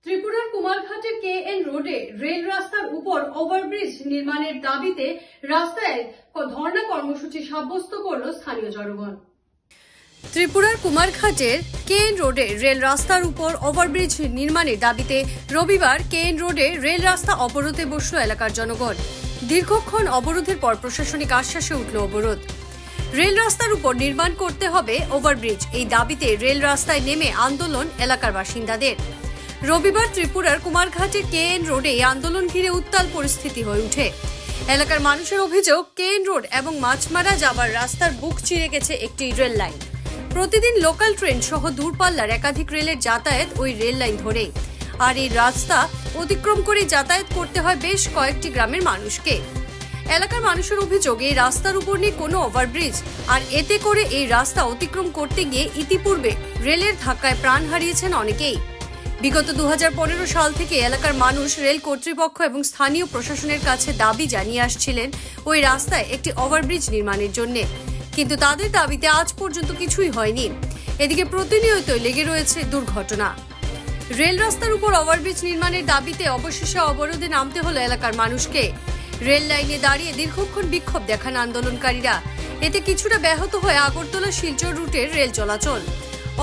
ত্রিপুরার কুমারঘাটের KN রোডে rail রাস্তার উপর ওভারব্রিজ নির্মাণের দাবিতে রাস্তায় ধর্ণা কর্মসূচি সাব্যস্ত করল স্থানীয় জনগণ। ত্রিপুরার কুমারঘাটের KN রোডে রেল রাস্তার উপর ওভারব্রিজ নির্মাণের দাবিতে রবিবার KN রোডে রেল রাস্তা অবরোধে বসল এলাকার জনগণ। দীর্ঘক্ষণ অবরোধের পর প্রশাসনিক আশ্বাসে উঠল অবরোধ। রেল রাস্তার উপর নির্মাণ করতে হবে ওভারব্রিজ, এই দাবিতে রেল রাস্তায় নেমে আন্দোলন এলাকার বাসিন্দাদের। রবিবার ত্রিপুরার কুমারঘাটের KN রোডে আন্দোলন ঘিরে উত্তাল পরিস্থিতি হয়ে ওঠে। এলাকার মানুষের অভিযোগ, KN রোড এবং মাছমারা যাবার রাস্তার বুক চিরে গেছে একটি রেল লাইন। প্রতিদিন লোকাল ট্রেন সহ দূরপাল্লার একাধিক রেলের যাতায়াত ওই রেল লাইন ধরে, আর এই রাস্তা অতিক্রম করে যাতায়াত করতে হয় বেশ কয়েকটি গ্রামের মানুষকে। এলাকার মানুষের অভিযোগ, এই রাস্তার উপর নেই কোনো ওভারব্রিজ, আর এতে করে এই রাস্তা অতিক্রম করতে গিয়ে ইতিপূর্বে রেলের ধাক্কায় প্রাণ হারিয়েছেন অনেকেই। বিগত 2015 সাল থেকে এলাকার মানুষ রেল কর্তৃপক্ষ এবং স্থানীয় প্রশাসনের কাছে দাবি জানিয়ে আসছিলেন ওই রাস্তায় একটি ওভারব্রিজ নির্মাণের জন্য, কিন্তু তাদের দাবিতে আজ পর্যন্ত কিছুই হয়নি। এদিকে প্রতিনিয়ত লেগে রয়েছে দুর্ঘটনা। রেল রাস্তার উপর ওভারব্রিজ নির্মাণের দাবিতে অবশেষে অবরোধে নামতে হলো এলাকার মানুষকে। রেল লাইনে দাঁড়িয়ে দীর্ঘক্ষণ বিক্ষোভ দেখান আন্দোলনকারীরা। এতে কিছুটা ব্যাহত হয়ে আগরতলা শিলচর রুটের রেল চলাচল।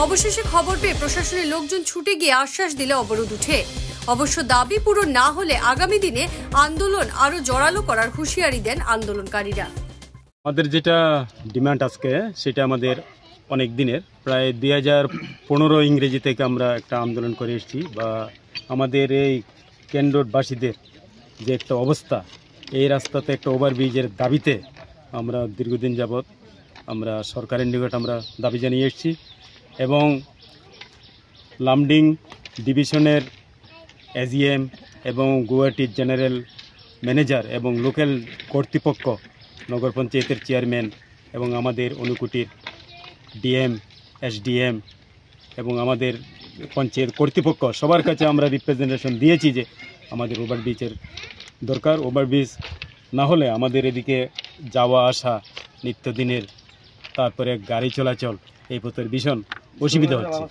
অবশেষে খবর পেয়ে প্রশাসনের লোকজন ছুটে গিয়ে আশ্বাস দিলে অবরোধ উঠে। অবশ্য দাবি পূরণ না হলে আগামী দিনে আন্দোলন আরো জোরালো করার হুঁশিয়ারি দেন আন্দোলনকারীরা। আমাদের যেটা ডিমান্ড আজকে, সেটা আমাদের অনেক দিনের, প্রায় 2015 ইংরেজি থেকে আমরা একটা আন্দোলন করে এসেছি। বা আমাদের এই KN রোডবাসীদের যে একটা অবস্থা, এই রাস্তাতে একটা ওভারব্রিজের দাবিতে আমরা দীর্ঘদিন যাবৎ আমরা সরকারের নিকট আমরা দাবি জানিয়ে এসেছি, এবং লামডিং ডিভিশনের AGM এবং গুয়াহাটির জেনারেল ম্যানেজার এবং লোকাল কর্তৃপক্ষ, নগর পঞ্চায়েতের চেয়ারম্যান এবং আমাদের অনুকুটির DM, SDM এবং আমাদের পঞ্চায়েত কর্তৃপক্ষ, সবার কাছে আমরা রিপ্রেজেন্টেশন দিয়েছি যে আমাদের ওভারব্রিজের দরকার। ওভারব্রিজ না হলে আমাদের এদিকে যাওয়া আসা নিত্যদিনের, তারপরে গাড়ি চলাচল, এই পথের ভীষণ অসুবিধা হচ্ছে।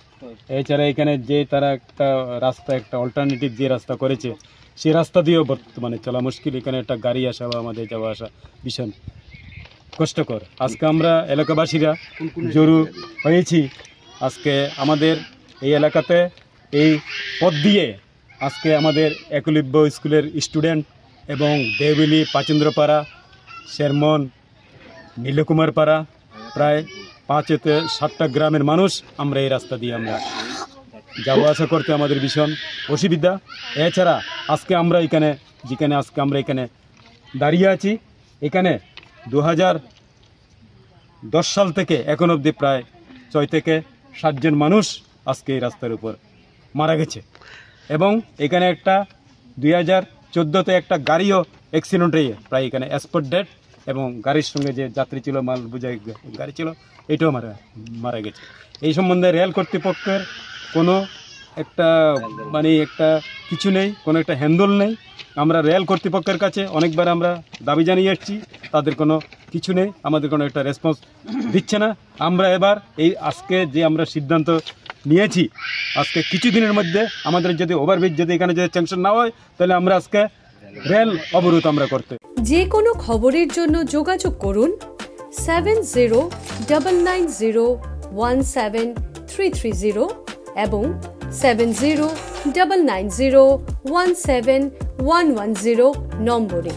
এছাড়া এখানে যে তারা একটা রাস্তা, একটা অল্টারনেটিভ যে রাস্তা করেছে, সেই রাস্তা দিয়েও বর্তমানে চলা মুশকিল। এখানে একটা গাড়ি আসা বা আমাদের যাওয়া আসা ভীষণ কষ্টকর। আজকে আমরা এলাকাবাসীরা জড়ো হয়েছি। আজকে আমাদের এই এলাকাতে এই পথ দিয়ে আজকে আমাদের একলব্য স্কুলের স্টুডেন্ট এবং দেউলি, পাচেন্দ্রপাড়া, শেরমন, নীলকুমারপাড়া, প্রায় 5-7টা গ্রামের মানুষ আমরা এই রাস্তা দিয়ে আমরা যাওয়া আসা করতে আমাদের ভীষণ অসুবিধা। এছাড়া আজকে আমরা এখানে দাঁড়িয়ে আছি, এখানে 2010 সাল থেকে এখন অবধি প্রায় 6 থেকে 7 জন মানুষ আজকে এই রাস্তার উপর মারা গেছে। এবং এখানে একটা 2014-তে একটা গাড়িও অ্যাক্সিডেন্ট হয়ে প্রায় এখানে স্পট ডেড, এবং গাড়ির সঙ্গে যে যাত্রী ছিল, মাল বোঝাই গাড়ি ছিল, এটাও মারা গেছে। এই সম্বন্ধে রেল কর্তৃপক্ষের কোনো একটা একটা কিছু নেই, কোনো একটা হ্যান্ডল নেই। আমরা রেল কর্তৃপক্ষের কাছে অনেকবার আমরা দাবি জানিয়ে এসেছি, তাদের কোনো কিছু নেই, আমাদের কোনো একটা রেসপন্স দিচ্ছে না। আমরা এবার এই আজকে যে আমরা সিদ্ধান্ত নিয়েছি, আজকে কিছুদিনের মধ্যে আমাদের যদি ওভারব্রিজ যদি এখানে যদি স্যাংশন না হয়, তাহলে আমরা আজকে রেল অবরোধ আমরা করতে। যে কোনো খবরের জন্য যোগাযোগ করুন 7099017330 এবং 7099017110 নম্বরে।